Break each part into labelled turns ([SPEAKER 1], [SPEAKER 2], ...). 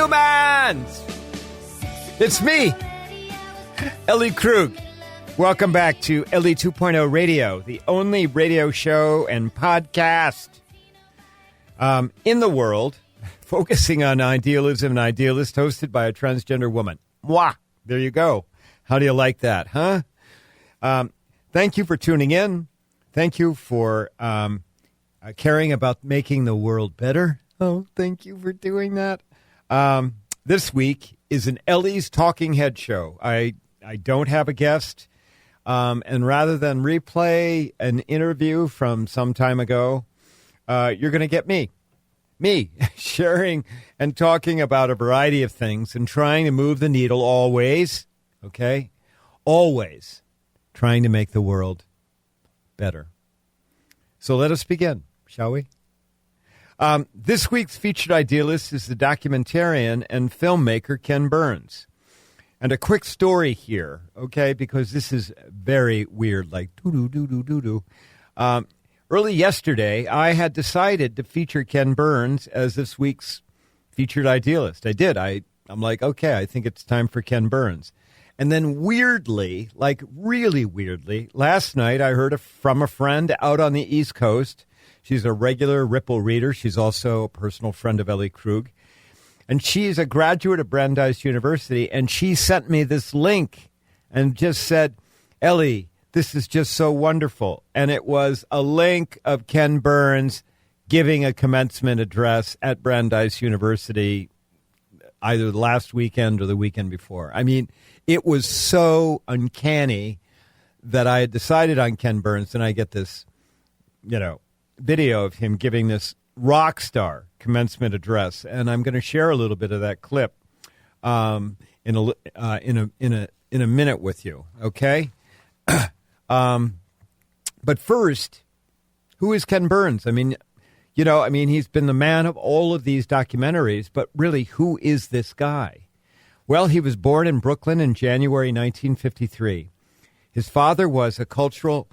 [SPEAKER 1] humans! It's me, Ellie Krug. Welcome back to Ellie 2.0 Radio, the only radio show and podcast in the world focusing on idealism and idealist, hosted by a transgender woman. Mwah! There you go. How do you like that, huh? Thank you for tuning in. Thank you for caring about making the world better. Oh, thank you for doing that. This week is an Ellie's Talking Head show. I don't have a guest. And rather than replay an interview from some time ago, you're going to get me sharing and talking about a variety of things and trying to move the needle always, okay? Always trying to make the world better. So let us begin, shall we? This week's featured idealist is the documentarian and filmmaker Ken Burns. And a quick story here, okay, because this is very weird, like doo-doo-doo-doo-doo-doo. Early yesterday, I had decided to feature Ken Burns as this week's featured idealist. I did. I'm like, okay, I think it's time for Ken Burns. And then weirdly, like really weirdly, last night I heard from a friend out on the East Coast. She's a regular Ripple reader. She's also a personal friend of Ellie Krug. And she's a graduate of Brandeis University, and she sent me this link and just said, Ellie, this is just so wonderful. And it was a link of Ken Burns giving a commencement address at Brandeis University either the last weekend or the weekend before. I mean, it was so uncanny that I had decided on Ken Burns, and I get this, video of him giving this rock star commencement address, and I'm going to share a little bit of that clip in a minute with you. Okay, but first, who is Ken Burns? I mean, he's been the man of all of these documentaries, but really, who is this guy? Well, he was born in Brooklyn in January 1953. His father was a cultural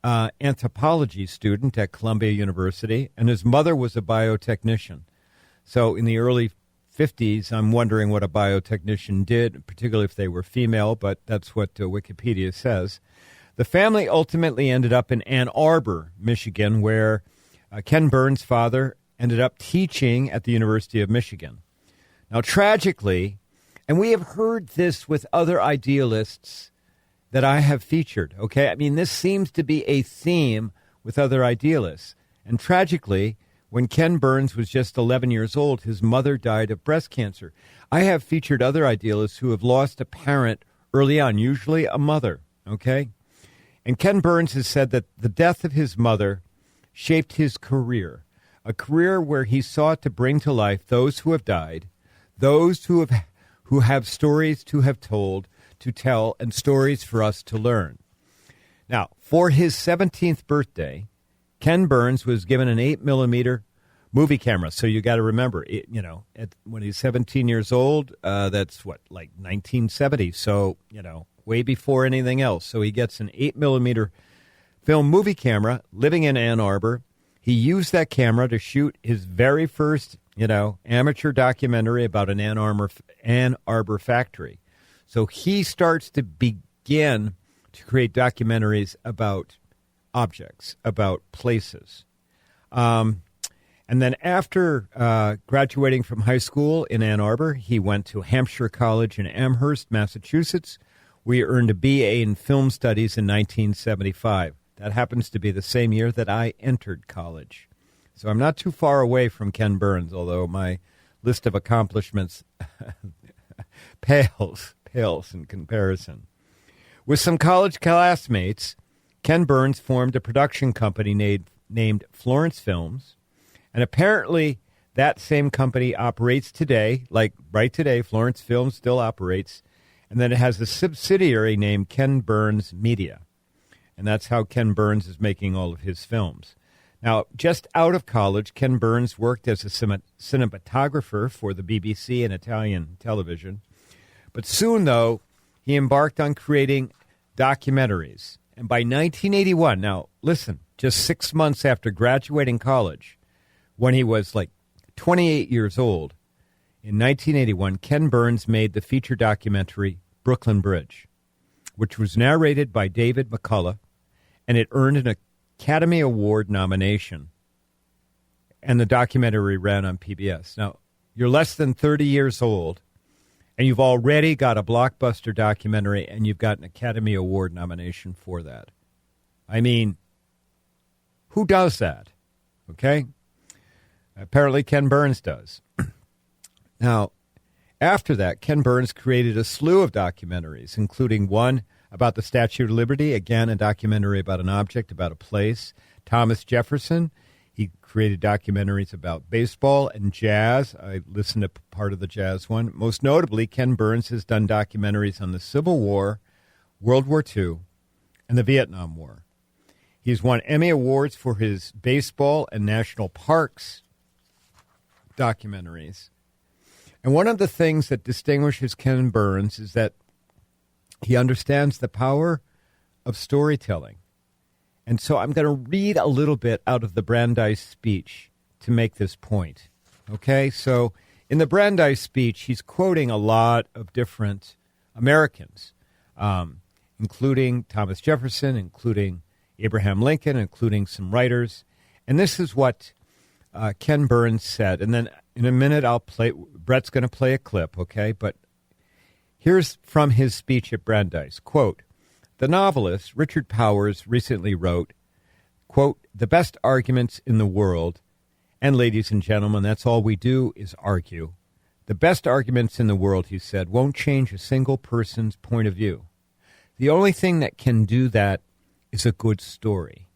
[SPEAKER 1] anthropology student at Columbia University, and his mother was a biotechnician. So in the early 50s, I'm wondering what a biotechnician did, particularly if they were female, but that's what Wikipedia says. The family ultimately ended up in Ann Arbor, Michigan, where Ken Burns' father ended up teaching at the University of Michigan. Now, tragically, and we have heard this with other idealists that I have featured, okay? I mean, this seems to be a theme with other idealists. And tragically, when Ken Burns was just 11 years old, his mother died of breast cancer. I have featured other idealists who have lost a parent early on, usually a mother, okay? And Ken Burns has said that the death of his mother shaped his career, a career where he sought to bring to life those who have died, those who have stories to have told, to tell, and stories for us to learn. Now, for his 17th birthday, Ken Burns was given an 8mm movie camera. So you got to remember, when he's 17 years old, that's like 1970. So, way before anything else. So he gets an 8mm film movie camera living in Ann Arbor. He used that camera to shoot his very first, amateur documentary about an Ann Arbor factory. So he starts to begin to create documentaries about objects, about places. And then after graduating from high school in Ann Arbor, he went to Hampshire College in Amherst, Massachusetts, where he earned a BA in film studies in 1975. That happens to be the same year that I entered college. So I'm not too far away from Ken Burns, although my list of accomplishments pales in comparison. With some college classmates, Ken Burns formed a production company named Florence Films, and apparently that same company operates today, like right today, Florence Films still operates, and then it has a subsidiary named Ken Burns Media, and that's how Ken Burns is making all of his films. Now, just out of college, Ken Burns worked as a cinematographer for the BBC and Italian television. But soon, though, he embarked on creating documentaries. And by 1981, now listen, just 6 months after graduating college, when he was like 28 years old, In 1981, Ken Burns made the feature documentary Brooklyn Bridge, which was narrated by David McCullough, and it earned an Academy Award nomination. And the documentary ran on PBS. Now, you're less than 30 years old, and you've already got a blockbuster documentary, and you've got an Academy Award nomination for that. I mean, who does that? Okay? Apparently Ken Burns does. Now, after that, Ken Burns created a slew of documentaries, including one about the Statue of Liberty, again, a documentary about an object, about a place. Thomas Jefferson, he created documentaries about baseball and jazz. I listened to part of the jazz one. Most notably, Ken Burns has done documentaries on the Civil War, World War II, and the Vietnam War. He's won Emmy Awards for his baseball and national parks documentaries. And one of the things that distinguishes Ken Burns is that he understands the power of storytelling. And so I'm going to read a little bit out of the Brandeis speech to make this point. Okay, so in the Brandeis speech, he's quoting a lot of different Americans, including Thomas Jefferson, including Abraham Lincoln, including some writers. And this is what Ken Burns said. And then in a minute, Brett's going to play a clip, okay? But here's from his speech at Brandeis. Quote, the novelist Richard Powers recently wrote, quote, the best arguments in the world, and ladies and gentlemen, that's all we do is argue. The best arguments in the world, he said, won't change a single person's point of view. The only thing that can do that is a good story.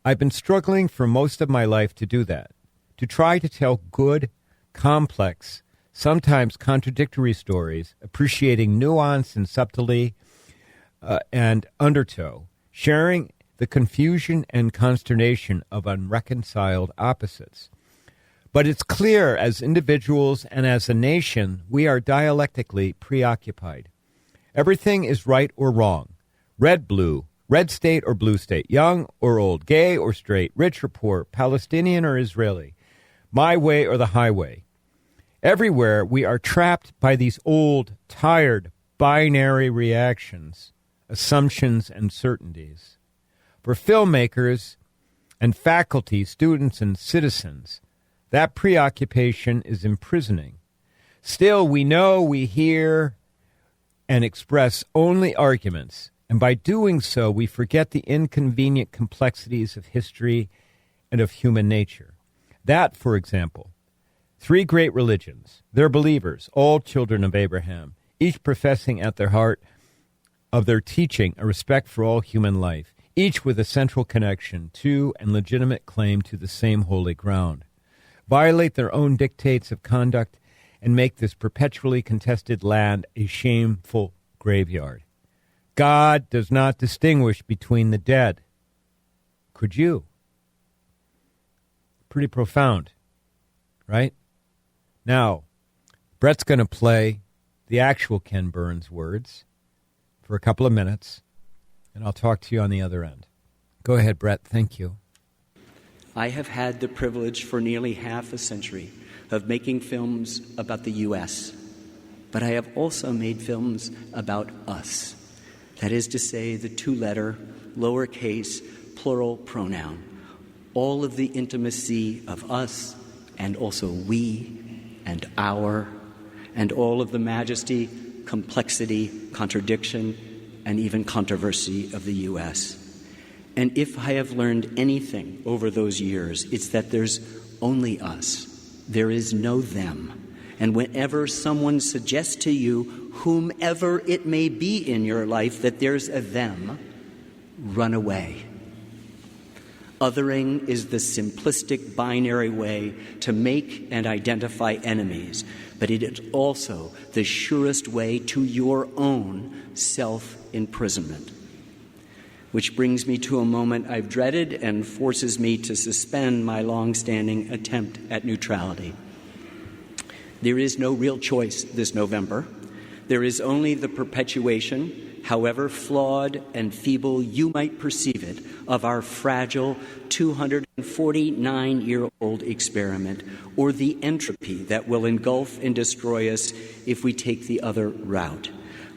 [SPEAKER 1] I've been struggling for most of my life to do that, to try to tell good, complex, sometimes contradictory stories, appreciating nuance and subtlety and undertow, sharing the confusion and consternation of unreconciled opposites. But it's clear as individuals and as a nation, we are dialectically preoccupied. Everything is right or wrong, red, blue, red state or blue state, young or old, gay or straight, rich or poor, Palestinian or Israeli, my way or the highway. Everywhere we are trapped by these old, tired, binary reactions, assumptions, and certainties. For filmmakers and faculty, students, and citizens, that preoccupation is imprisoning. Still, we know we hear and express only arguments, and by doing so, we forget the inconvenient complexities of history and of human nature. That, for example, three great religions, they're believers, all children of Abraham, each professing at their heart of their teaching a respect for all human life, each with a central connection to and legitimate claim to the same holy ground, violate their own dictates of conduct, and make this perpetually contested land a shameful graveyard. God does not distinguish between the dead. Could you? Pretty profound, right? Now, Brett's going to play the actual Ken Burns words for a couple of minutes, and I'll talk to you on the other end. Go ahead, Brett. Thank you.
[SPEAKER 2] I have had the privilege for nearly half a century of making films about the U.S., but I have also made films about us. That is to say, the two-letter, lowercase, plural pronoun. All of the intimacy of us, and also we, and our, and all of the majesty, complexity, contradiction, and even controversy of the U.S. And if I have learned anything over those years, it's that there's only us. There is no them. And whenever someone suggests to you, whomever it may be in your life, that there's a them, run away. Othering is the simplistic binary way to make and identify enemies, but it is also the surest way to your own self-imprisonment. Which brings me to a moment I've dreaded and forces me to suspend my long-standing attempt at neutrality. There is no real choice this November. There is only the perpetuation however flawed and feeble you might perceive it, of our fragile 249-year-old experiment, or the entropy that will engulf and destroy us if we take the other route.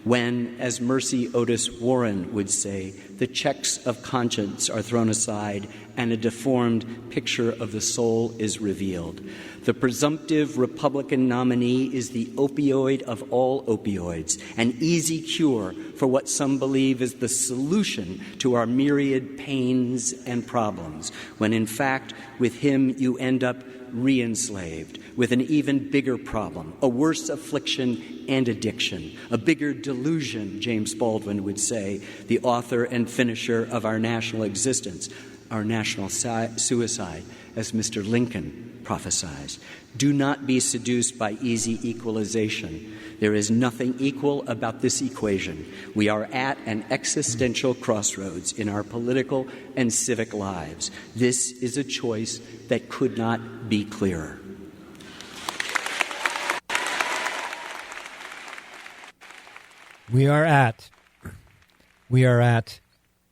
[SPEAKER 2] When, as Mercy Otis Warren would say, the checks of conscience are thrown aside and a deformed picture of the soul is revealed. The presumptive Republican nominee is the opioid of all opioids, an easy cure for what some believe is the solution to our myriad pains and problems, when in fact, with him you end up re-enslaved with an even bigger problem, a worse affliction and addiction, a bigger delusion, James Baldwin would say, the author and finisher of our national existence, our national suicide, as Mr. Lincoln prophesies. Do not be seduced by easy equalization. There is nothing equal about this equation. We are at an existential crossroads in our political and civic lives. This is a choice that could not be clearer.
[SPEAKER 1] We are at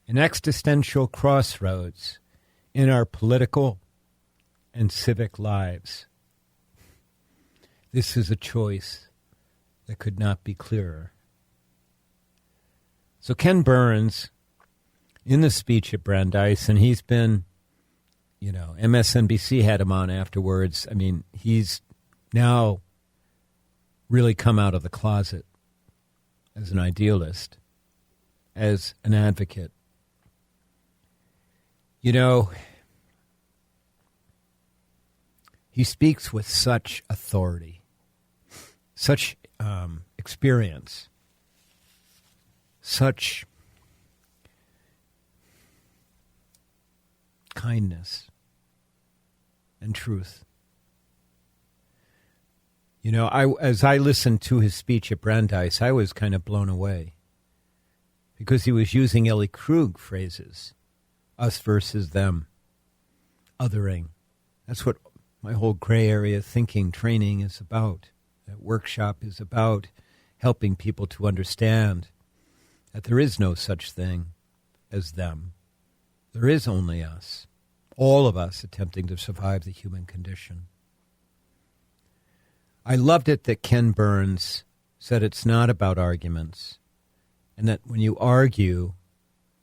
[SPEAKER 1] an existential crossroads in our political and civic lives. This is a choice that could not be clearer. So Ken Burns, in the speech at Brandeis, and he's been, MSNBC had him on afterwards. I mean, he's now really come out of the closet as an idealist, as an advocate. He speaks with such authority, such experience, such kindness and truth. As I listened to his speech at Brandeis, I was kind of blown away because he was using Ellie Krug phrases, us versus them, othering. That's what my whole gray area thinking training is about. That workshop is about helping people to understand that there is no such thing as them. There is only us, all of us attempting to survive the human condition. I loved it that Ken Burns said it's not about arguments, and that when you argue,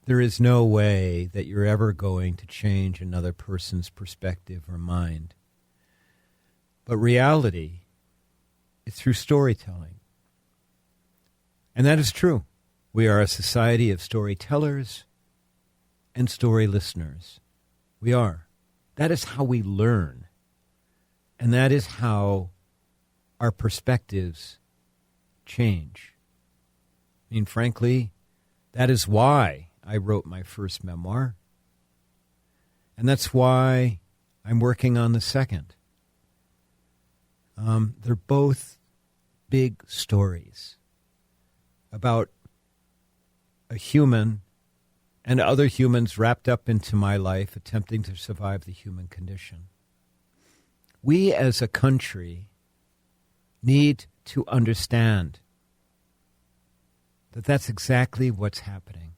[SPEAKER 1] there is no way that you're ever going to change another person's perspective or mind. But reality is through storytelling. And that is true. We are a society of storytellers and story listeners. We are. That is how we learn. And that is how our perspectives change. I mean, frankly, that is why I wrote my first memoir. And that's why I'm working on the second. They're both big stories about a human and other humans wrapped up into my life attempting to survive the human condition. We as a country need to understand that that's exactly what's happening.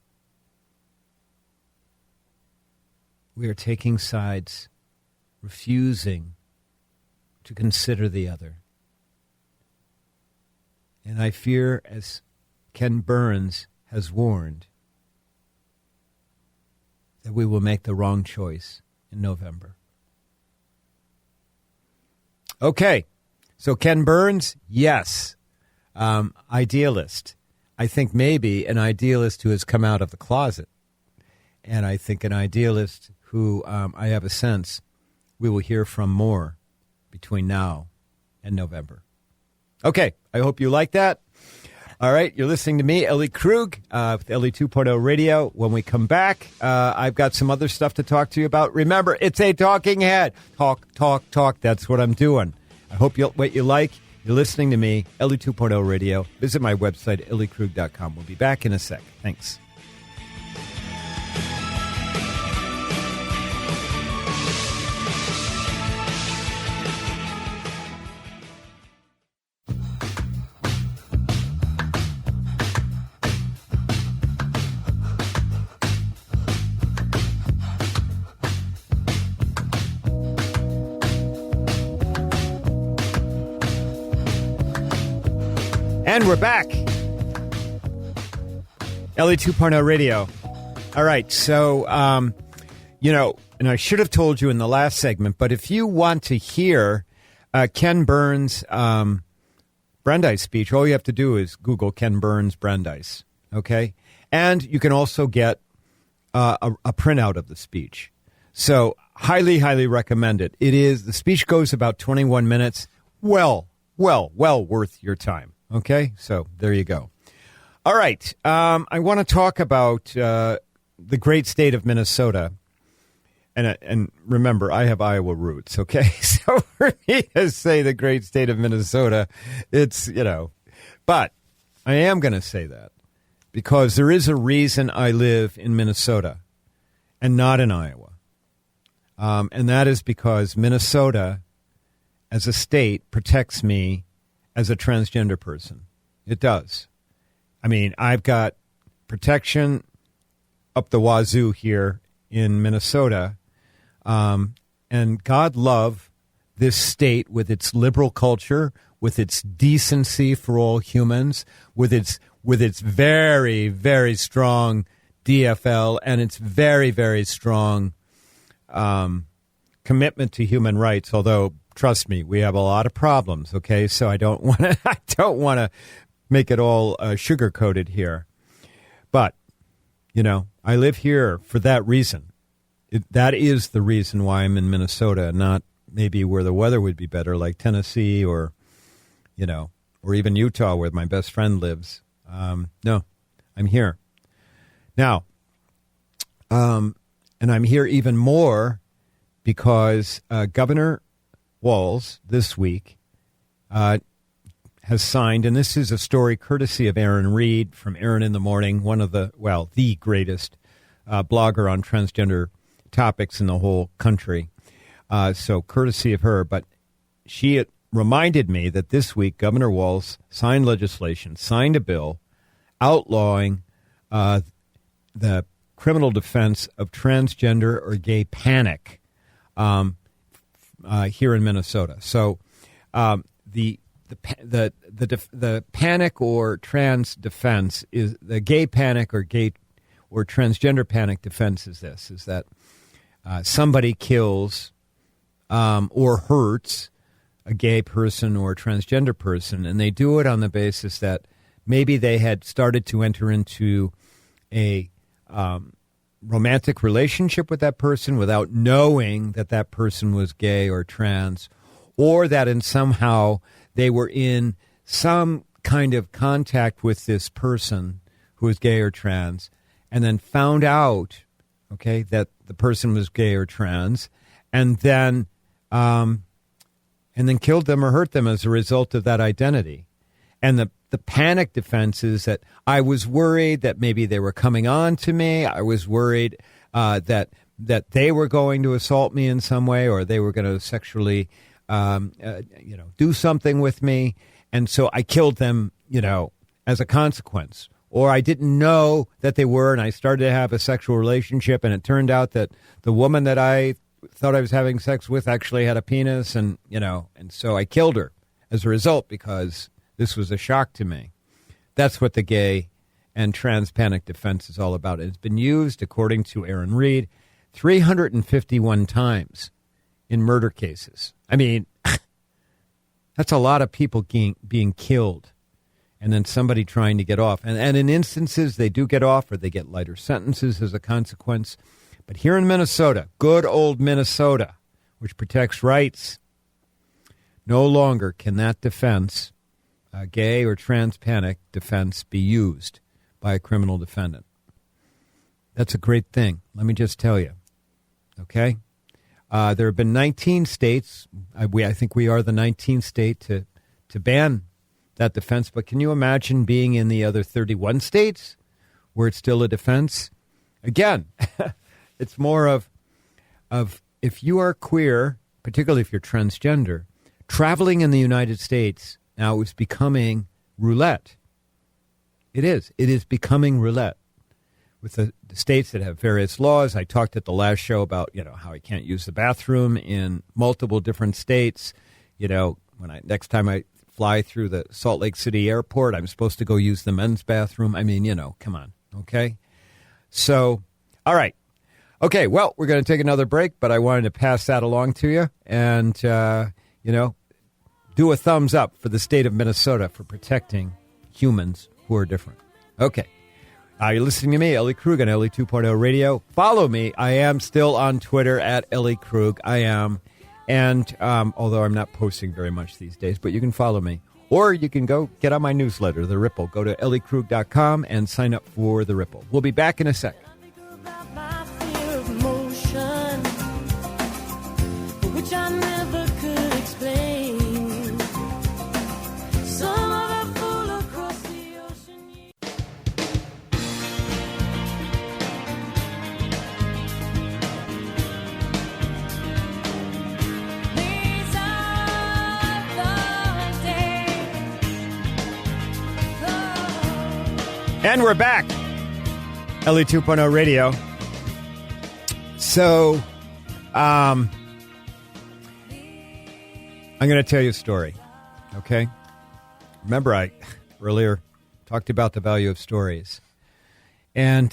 [SPEAKER 1] We are taking sides, refusing to consider the other. And I fear, as Ken Burns has warned, that we will make the wrong choice in November. Okay, so Ken Burns, yes. Idealist. I think maybe an idealist who has come out of the closet. And I think an idealist who I have a sense we will hear from more between now and November. Okay, I hope you like that. All right, you're listening to me, Ellie Krug, with Ellie 2.0 Radio. When we come back, I've got some other stuff to talk to you about. Remember, it's a talking head. Talk, talk, talk. That's what I'm doing. I hope what you like. You're listening to me, Ellie 2.0 Radio. Visit my website, elliekrug.com. We'll be back in a sec. Thanks. And we're back. Ellie 2.0 Radio. All right, so, and I should have told you in the last segment, but if you want to hear Ken Burns' Brandeis speech, all you have to do is Google Ken Burns Brandeis, okay? And you can also get a printout of the speech. So highly, highly recommend it. The speech goes about 21 minutes. Well worth your time, okay? So there you go. All right, I want to talk about the great state of Minnesota. And remember, I have Iowa roots, okay? So for me to say the great state of Minnesota, it's, but I am going to say that because there is a reason I live in Minnesota and not in Iowa. And that is because Minnesota, as a state, protects me as a transgender person. It does. I mean, I've got protection up the wazoo here in Minnesota. And God love this state with its liberal culture, with its decency for all humans, with its very, very strong DFL and its very, very strong commitment to human rights. Although, trust me, we have a lot of problems. Okay, so I don't want to make it all sugar coated here, but I live here for that reason. That is the reason why I'm in Minnesota, not maybe where the weather would be better, like Tennessee or even Utah, where my best friend lives. No, I'm here. Now, and I'm here even more because Governor Walz this week has signed, and this is a story courtesy of Aaron Reed from Aaron in the Morning, one of the greatest blogger on transgender topics in the whole country. So courtesy of her, but she reminded me that this week Governor Walz signed a bill outlawing the criminal defense of transgender or gay panic here in Minnesota. So the panic or trans defense is the gay panic or gay or transgender panic defense is that somebody kills or hurts a gay person or a transgender person, and they do it on the basis that maybe they had started to enter into a romantic relationship with that person without knowing that that person was gay or trans, or that in somehow they were in some kind of contact with this person who is gay or trans, and then found out, okay, that the person was gay or trans, and then killed them or hurt them as a result of that identity. And the panic defense is that I was worried that maybe they were coming on to me. I was worried that they were going to assault me in some way, or they were going to sexually, do something with me. And so I killed them, as a consequence. Or I didn't know that they were, and I started to have a sexual relationship, and it turned out that the woman that I thought I was having sex with actually had a penis, and so I killed her as a result because this was a shock to me. That's what the gay and trans panic defense is all about. It's been used, according to Aaron Reed, 351 times in murder cases. I mean, that's a lot of people being killed. And then somebody trying to get off. And in instances, they do get off, or they get lighter sentences as a consequence. But here in Minnesota, good old Minnesota, which protects rights, no longer can that defense, gay or trans panic defense, be used by a criminal defendant. That's a great thing. Let me just tell you. Okay? There have been 19 states. I think we are the 19th state to ban that defense, but can you imagine being in the other 31 states where it's still a defense? Again, it's more of if you are queer, particularly if you're transgender, traveling in the United States now is becoming roulette. It is. It is becoming roulette. With the states that have various laws, I talked at the last show about, how I can't use the bathroom in multiple different states. Next time I fly through the Salt Lake City airport. I'm supposed to go use the men's bathroom. I mean, come on, okay? So, all right. Okay, well, we're going to take another break, but I wanted to pass that along to you and, do a thumbs up for the state of Minnesota for protecting humans who are different. Okay. You're listening to me, Ellie Krug, on Ellie 2.0 Radio. Follow me. I am still on Twitter at Ellie Krug. I am. And although I'm not posting very much these days, but you can follow me. Or you can go get on my newsletter, The Ripple. Go to elliekrug.com and sign up for The Ripple. We'll be back in a second.
[SPEAKER 3] Which I never could explain. Some other fool across the ocean. These are the days.
[SPEAKER 1] And we're back. Ellie 2.0 Radio. So, I'm going to tell you a story, okay? Remember, I earlier talked about the value of stories. And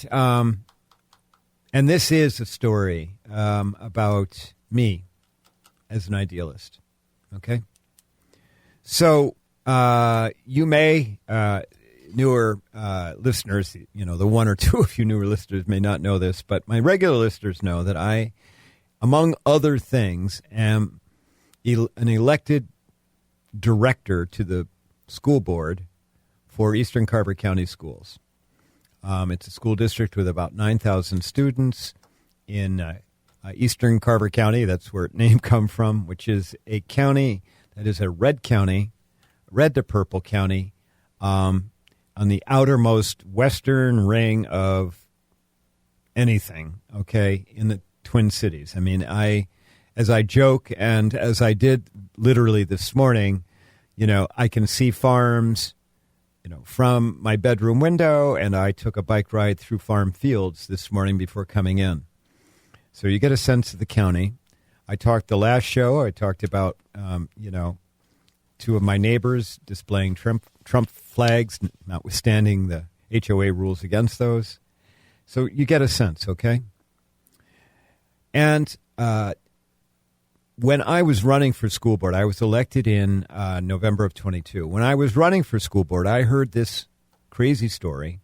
[SPEAKER 1] this is a story about me as an idealist, okay? So you may, newer listeners, the one or two of you newer listeners may not know this, but my regular listeners know that I, among other things, am an elected director to the school board for Eastern Carver County Schools. It's a school district with about 9,000 students in Eastern Carver County. That's where its name comes from, which is a county that is a red county, red to purple county, on the outermost western ring of anything, okay, in the Twin Cities. I mean, as I joke, and as I did literally this morning, I can see farms, from my bedroom window, and I took a bike ride through farm fields this morning before coming in. So you get a sense of the county. I talked the last show, I talked about, two of my neighbors displaying Trump flags, notwithstanding the HOA rules against those. So you get a sense, okay? And when I was running for school board, I was elected in November of 22. When I was running for school board, I heard this crazy story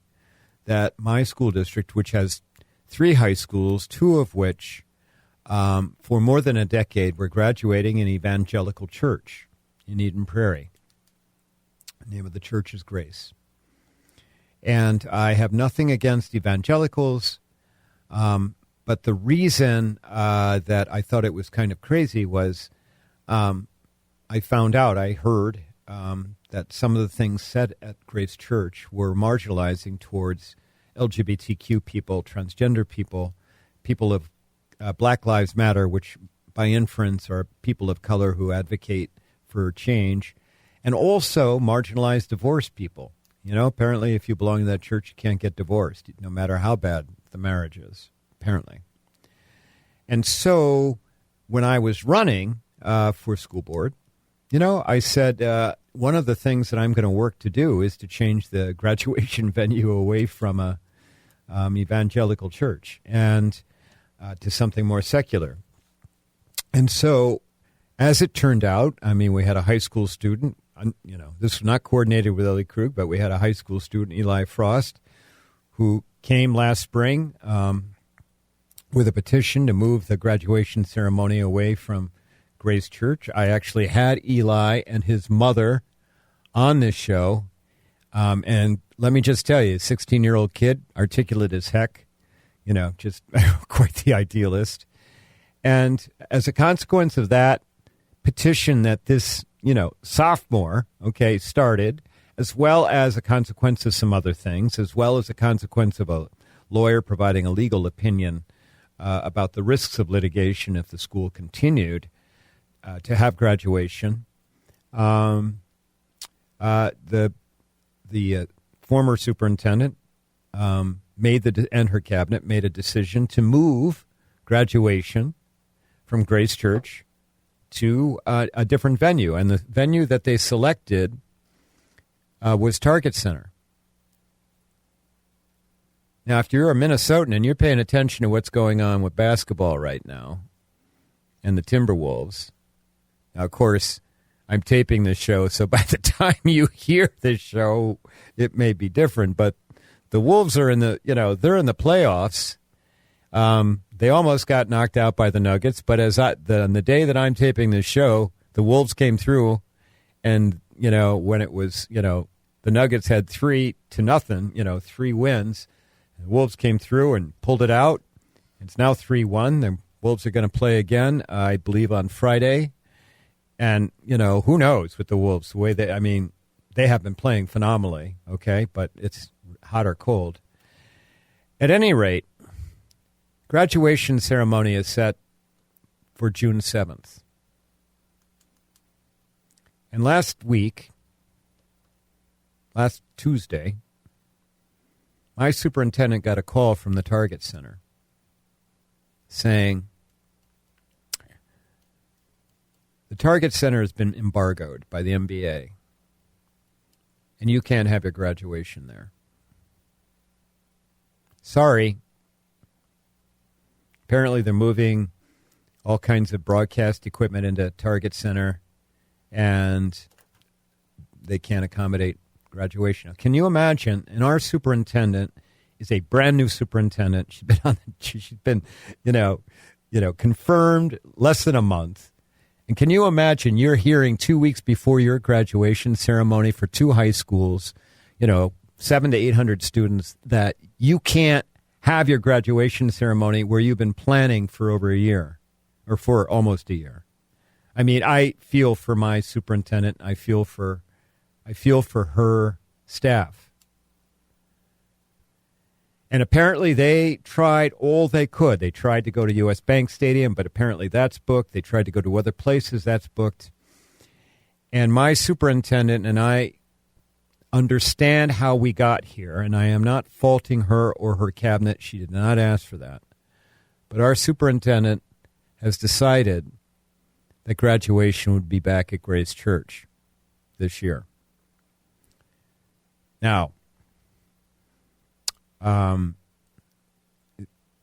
[SPEAKER 1] that my school district, which has 3 high schools, 2 of which for more than a decade were graduating an evangelical church in Eden Prairie. The name of the church is Grace. And I have nothing against evangelicals, but the reason that I thought it was kind of crazy was I heard that some of the things said at Grace Church were marginalizing towards LGBTQ people, transgender people, people of Black Lives Matter, which by inference are people of color who advocate for change, and also marginalized divorced people. Apparently if you belong to that church, you can't get divorced, no matter how bad the marriage is, apparently. And so when I was running for school board, I said one of the things that I'm going to work to do is to change the graduation venue away from a evangelical church and to something more secular. And so as it turned out, we had a high school student, this was not coordinated with Ellie Krug, but we had a high school student, Eli Frost, who came last spring with a petition to move the graduation ceremony away from Grace Church. I actually had Eli and his mother on this show, and let me just tell you, 16-year-old kid, articulate as heck, just quite the idealist. And as a consequence of that petition that this, sophomore, started, as well as a consequence of some other things, as well as a consequence of a lawyer providing a legal opinion about the risks of litigation if the school continued to have graduation. The former superintendent and her cabinet made a decision to move graduation from Grace Church to a different venue. And the venue that they selected was Target Center. Now, if you're a Minnesotan and you're paying attention to what's going on with basketball right now and the Timberwolves, now, of course, I'm taping this show, so by the time you hear this show, it may be different. But the Wolves are they're in the playoffs. They almost got knocked out by the Nuggets, but on the day that I'm taping this show, the Wolves came through, and when it was the Nuggets had 3-0, 3 wins. The Wolves came through and pulled it out. It's now 3-1. The Wolves are going to play again, I believe, on Friday. And, who knows with the Wolves, the way they have been playing phenomenally, okay? But it's hot or cold. At any rate, graduation ceremony is set for June 7th. And last Tuesday, my superintendent got a call from the Target Center saying, the Target Center has been embargoed by the NBA, and you can't have your graduation there. Sorry. Apparently they're moving all kinds of broadcast equipment into Target Center, and they can't accommodate graduation. Now, can you imagine? And our superintendent is a brand new superintendent. She's been confirmed less than a month. And can you imagine you're hearing 2 weeks before your graduation ceremony for 2 high schools, 700 to 800 students, that you can't have your graduation ceremony where you've been planning for over a year or for almost a year? I mean, I feel for my superintendent. I feel for her staff. And apparently they tried all they could. They tried to go to U.S. Bank Stadium, but apparently that's booked. They tried to go to other places. That's booked. And my superintendent and I understand how we got here, and I am not faulting her or her cabinet. She did not ask for that. But our superintendent has decided that graduation would be back at Grace Church this year. Now,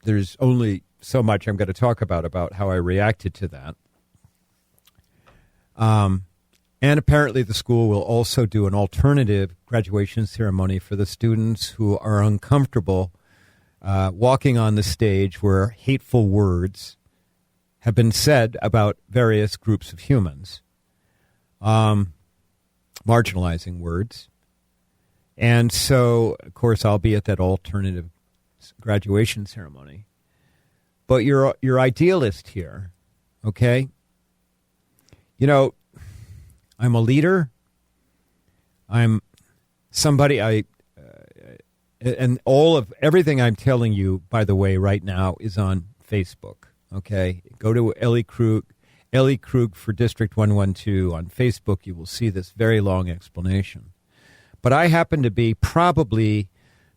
[SPEAKER 1] there's only so much I'm going to talk about how I reacted to that. And apparently the school will also do an alternative graduation ceremony for the students who are uncomfortable walking on the stage where hateful words have been said about various groups of humans, marginalizing words. And so, of course, I'll be at that alternative graduation ceremony. But you're idealist here, okay? I'm a leader. I'm somebody and everything I'm telling you, by the way, right now is on Facebook, okay? Go to Ellie Krug for District 112 on Facebook. You will see this very long explanation. But I happen to be probably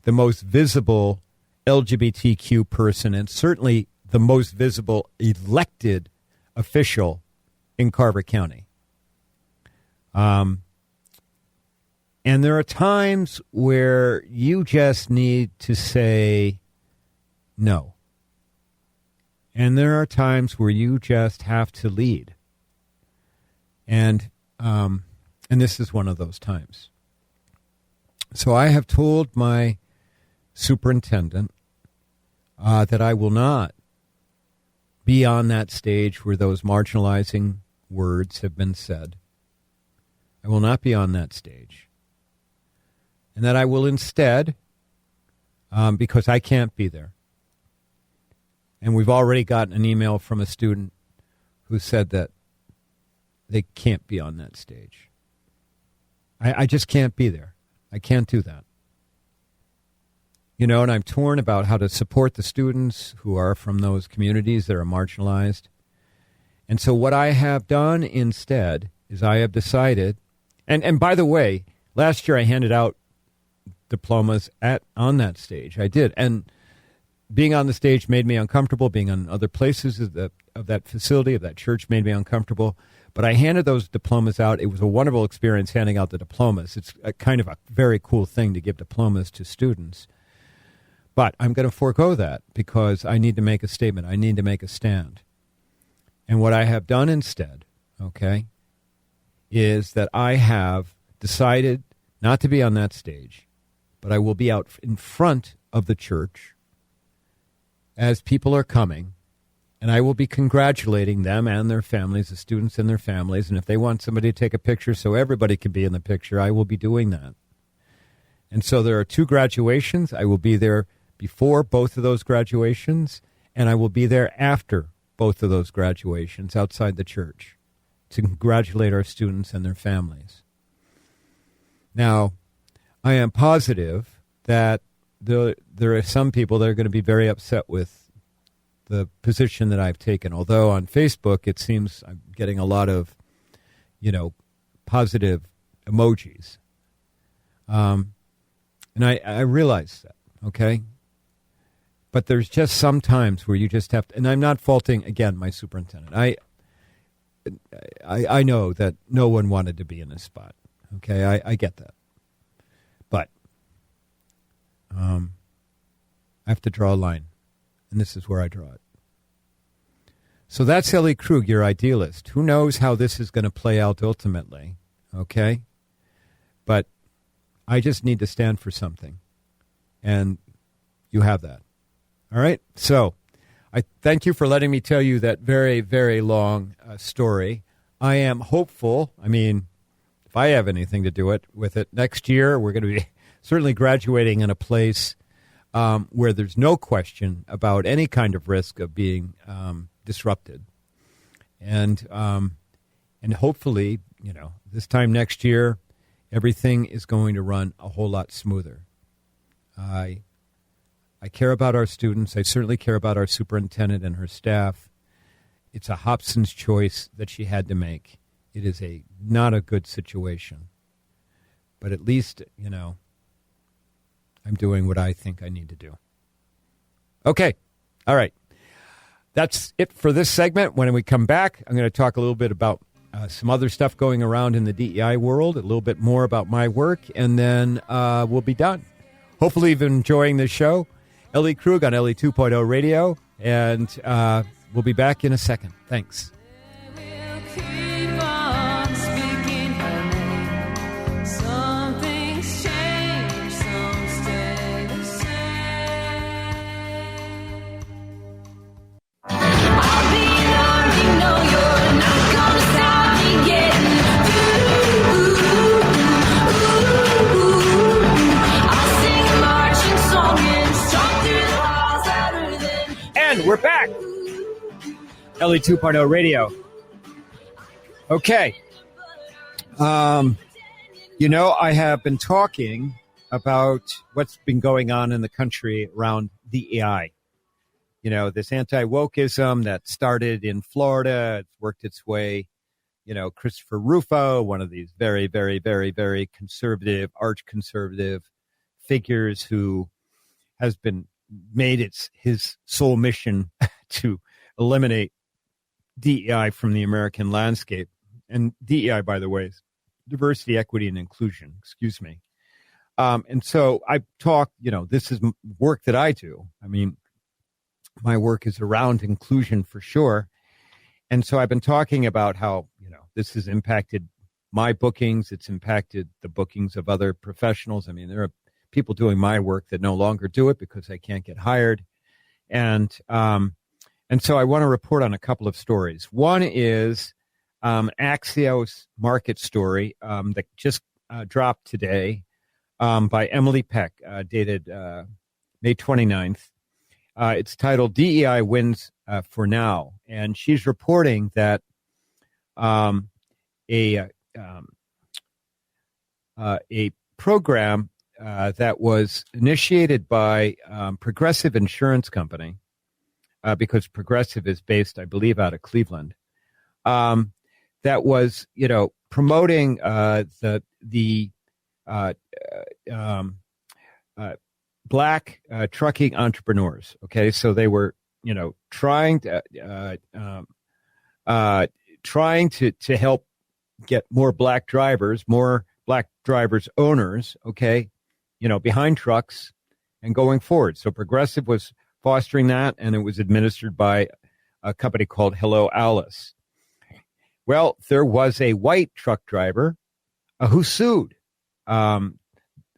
[SPEAKER 1] the most visible LGBTQ person and certainly the most visible elected official in Carver County. And there are times where you just need to say no. And there are times where you just have to lead. And this is one of those times. So I have told my superintendent that I will not be on that stage where those marginalizing words have been said. I will not be on that stage. And that I will instead, because I can't be there. And we've already gotten an email from a student who said that they can't be on that stage. I just can't be there. I can't do that. And I'm torn about how to support the students who are from those communities that are marginalized. And so what I have done instead is I have decided, and by the way, last year I handed out diplomas on that stage. I did. And being on the stage made me uncomfortable. Being on other places of that facility, of that church, made me uncomfortable. But I handed those diplomas out. It was a wonderful experience handing out the diplomas. It's a kind of a very cool thing to give diplomas to students. But I'm going to forego that because I need to make a statement. I need to make a stand. And what I have done instead, okay, is that I have decided not to be on that stage, but I will be out in front of the church as people are coming, and I will be congratulating them and their families, the students and their families, and if they want somebody to take a picture so everybody can be in the picture, I will be doing that. And so there are 2 graduations. I will be there before both of those graduations, and I will be there after both of those graduations outside the church to congratulate our students and their families. Now, I am positive that there are some people that are going to be very upset with the position that I've taken, although on Facebook it seems I'm getting a lot of, positive emojis. And I realize that, okay? But there's just some times where you just have to, and I'm not faulting, again, my superintendent. I know that no one wanted to be in this spot, okay? I get that. But I have to draw a line, and this is where I draw it. So that's Ellie Krug, your idealist. Who knows how this is going to play out ultimately, okay? But I just need to stand for something, and you have that. All right? So I thank you for letting me tell you that very, very long story. I am hopeful. I mean, if I have anything to do with it, next year we're going to be certainly graduating in a place where there's no question about any kind of risk of being disrupted. And hopefully, this time next year, everything is going to run a whole lot smoother. I care about our students. I certainly care about our superintendent and her staff. It's a Hobson's choice that she had to make. It is not a good situation. But at least, I'm doing what I think I need to do. Okay. All right. That's it for this segment. When we come back, I'm going to talk a little bit about some other stuff going around in the DEI world, a little bit more about my work, and then we'll be done. Hopefully you've been enjoying this show. Ellie Krug on Ellie 2.0 Radio, and we'll be back in a second. Thanks.
[SPEAKER 3] We'll keep on speaking her name. Some things change, some stay the same. I'll be learning, no, you're not gonna stop me getting I'll sing a marching song and stomp through the halls louder than
[SPEAKER 1] And we're back. Ellie 2.0 Radio. Okay. I have been talking about what's been going on in the country around DEI. This anti-wokeism that started in Florida, it's worked its way, Christopher Rufo, one of these very, very, very, very conservative, arch-conservative figures who has been made his sole mission to eliminate DEI from the American landscape. And DEI, by the way, is diversity, equity, and inclusion. Excuse me. And so I talk, this is work that I do. I mean, my work is around inclusion for sure. And so I've been talking about how, this has impacted my bookings. It's impacted the bookings of other professionals. I mean, there are people doing my work that no longer do it because they can't get hired. And so I want to report on a couple of stories. One is Axios market story that just dropped today by Emily Peck, dated May 29th. It's titled DEI Wins for Now. And she's reporting that a program that was initiated by Progressive Insurance Company, because Progressive is based, I believe, out of Cleveland, that was, promoting black trucking entrepreneurs. Okay, so they were, trying to help get more black drivers owners. Okay, behind trucks and going forward. So Progressive was fostering that, and it was administered by a company called Hello Alice. Well, there was a white truck driver who sued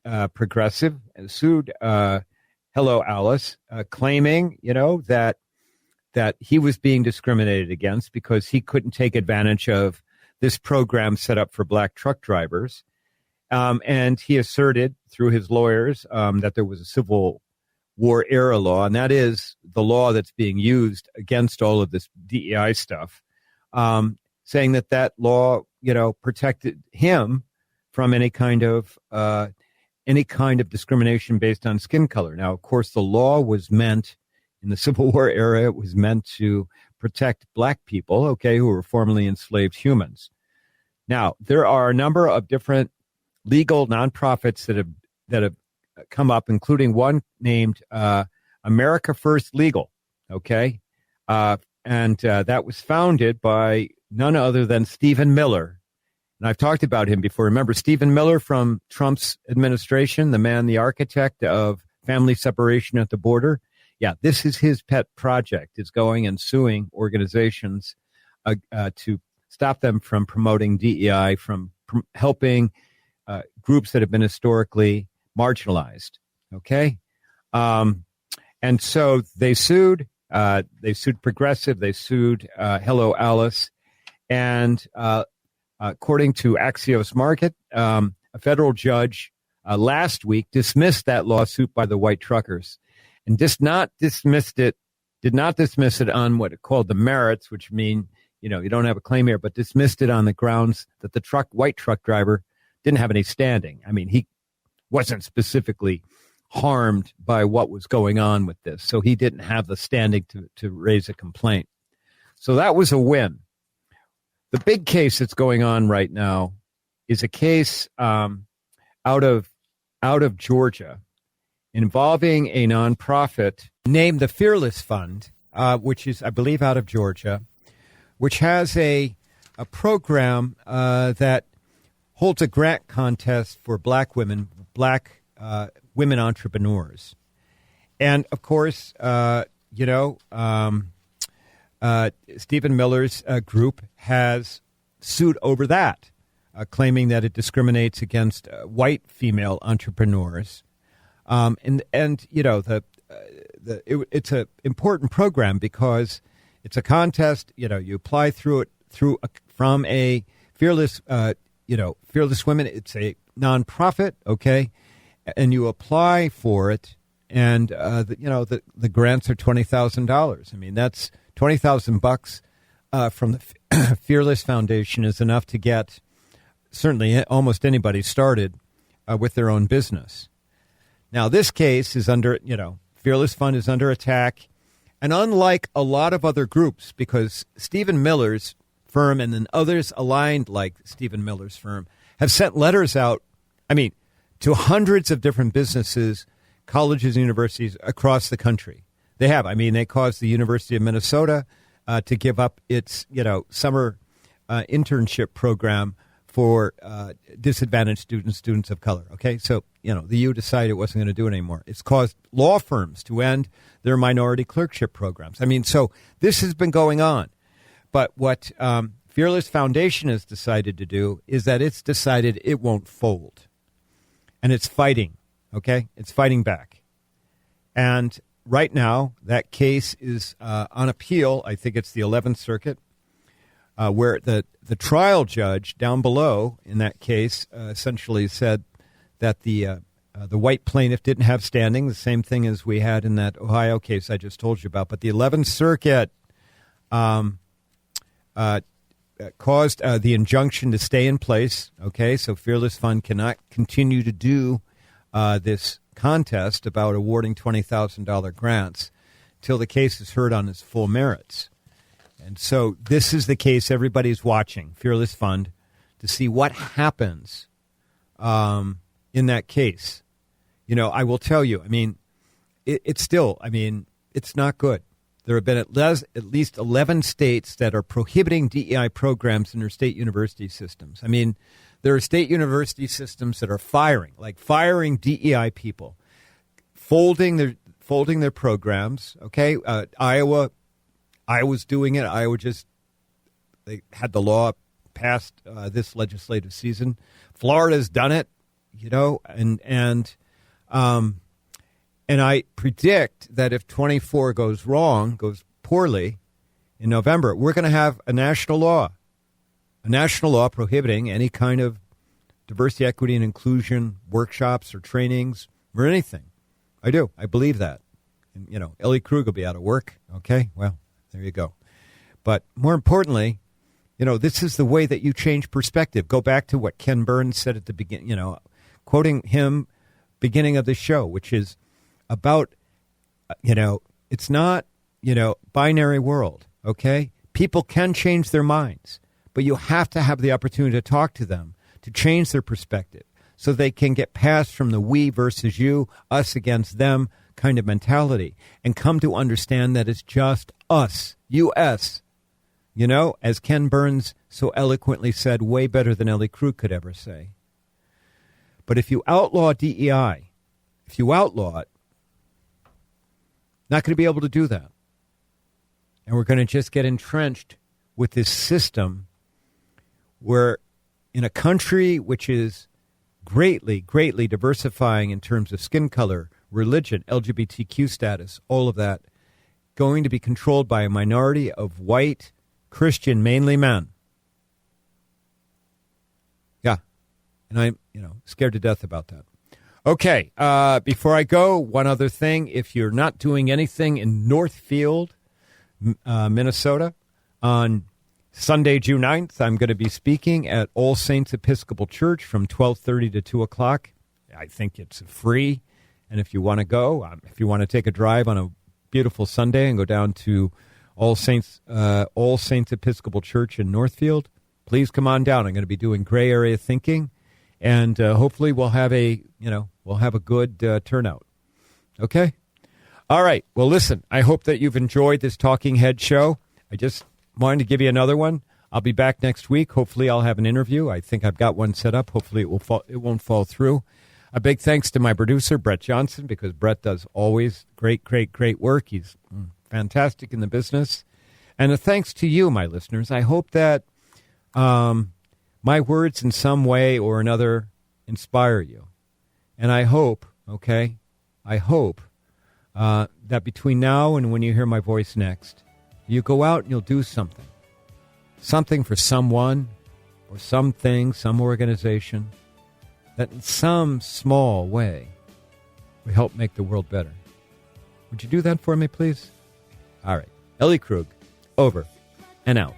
[SPEAKER 1] Progressive, and sued Hello Alice, claiming, that he was being discriminated against because he couldn't take advantage of this program set up for black truck drivers. And he asserted through his lawyers that there was a Civil War era law, and that is the law that's being used against all of this DEI stuff, saying that law, protected him from any kind of discrimination based on skin color. Now, of course, the law was meant in the Civil War era. It was meant to protect black people, okay, who were formerly enslaved humans. Now, there are a number of different legal nonprofits that have come up, including one named America First Legal, okay, and that was founded by none other than Stephen Miller. And I've talked about him before. Remember Stephen Miller from Trump's administration, the architect of family separation at the border? Yeah, this is his pet project, is going and suing organizations to stop them from promoting DEI, from helping groups that have been historically marginalized. Okay? And so they sued Progressive, they sued Hello Alice, and according to Axios Market, a federal judge last week dismissed that lawsuit by the white truckers, and did not dismiss it on what it called the merits, which mean, you don't have a claim here, but dismissed it on the grounds that the white truck driver didn't have any standing. I mean, he wasn't specifically harmed by what was going on with this, so he didn't have the standing to raise a complaint. So that was a win. The big case that's going on right now is a case out of Georgia involving a nonprofit named the Fearless Fund, which is, I believe, out of Georgia, which has a program that holds a grant contest for black women entrepreneurs. And, of course, Stephen Miller's group has sued over that, claiming that it discriminates against white female entrepreneurs. It's an important program because it's a contest. You apply from a Fearless Women. It's a nonprofit, okay, and you apply for it, and the grants are $20,000. I mean, that's $20,000 from the Fearless Foundation is enough to get certainly almost anybody started with their own business. Now, this case is under, Fearless Fund is under attack. And unlike a lot of other groups, because Stephen Miller's firm and then others aligned like Stephen Miller's firm have sent letters out, to hundreds of different businesses, colleges, and universities across the country. They have. They caused the University of Minnesota to give up its, summer internship program for disadvantaged students of color. Okay, so the U decided it wasn't going to do it anymore. It's caused law firms to end their minority clerkship programs. So this has been going on. But what Fearless Foundation has decided to do is that it's decided it won't fold, and it's fighting. Okay, it's fighting back, and right now that case is on appeal. I think it's the 11th Circuit. Where the trial judge down below in that case essentially said that the white plaintiff didn't have standing, the same thing as we had in that Ohio case I just told you about. But the 11th Circuit caused the injunction to stay in place. Okay, so Fearless Fund cannot continue to do this contest about awarding $20,000 grants till the case is heard on its full merits. And so this is the case everybody's watching, Fearless Fund, to see what happens in that case. I will tell you, I mean, it's still, I mean, it's not good. There have been at least 11 states that are prohibiting DEI programs in their state university systems. I mean, there are state university systems that are firing DEI people, folding their programs. Okay, Iowa's doing it. They had the law passed this legislative season. Florida's done it, and I predict that if 24 goes poorly in November, we're going to have a national law prohibiting any kind of diversity, equity, and inclusion workshops or trainings or anything. I do. I believe that. And, Ellie Krug will be out of work. Okay, well, there you go. But more importantly, this is the way that you change perspective. Go back to what Ken Burns said at the beginning, quoting him beginning of the show, which is about, it's not, binary world, okay? People can change their minds, but you have to have the opportunity to talk to them, to change their perspective, so they can get past from the we versus you, us against them kind of mentality, and come to understand that it's just us, U.S., as Ken Burns so eloquently said, way better than Ellie Krug could ever say. But if you outlaw DEI, if you outlaw it, not going to be able to do that. And we're going to just get entrenched with this system where in a country which is greatly, greatly diversifying in terms of skin color, religion, LGBTQ status, all of that, going to be controlled by a minority of white, Christian, mainly men. Yeah. And I'm, scared to death about that. Okay. Before I go, one other thing. If you're not doing anything in Northfield, Minnesota, on Sunday, June 9th, I'm going to be speaking at All Saints Episcopal Church from 12:30 to 2 o'clock. I think it's free. And if you want to go, if you want to take a drive on a beautiful Sunday and go down to All Saints Episcopal Church in Northfield, please come on down. I'm going to be doing gray area thinking, and hopefully we'll have a good turnout. Okay? All right. Well, listen, I hope that you've enjoyed this Talking Head show. I just wanted to give you another one. I'll be back next week. Hopefully I'll have an interview. I think I've got one set up. Hopefully it won't fall through. A big thanks to my producer, Brett Johnson, because Brett does always great, great, great work. He's fantastic in the business. And a thanks to you, my listeners. I hope that my words in some way or another inspire you. And I hope, that between now and when you hear my voice next, you go out and you'll do something. Something for someone or something, some organization that in some small way will help make the world better. Would you do that for me, please? All right. Ellie Krug, over and out.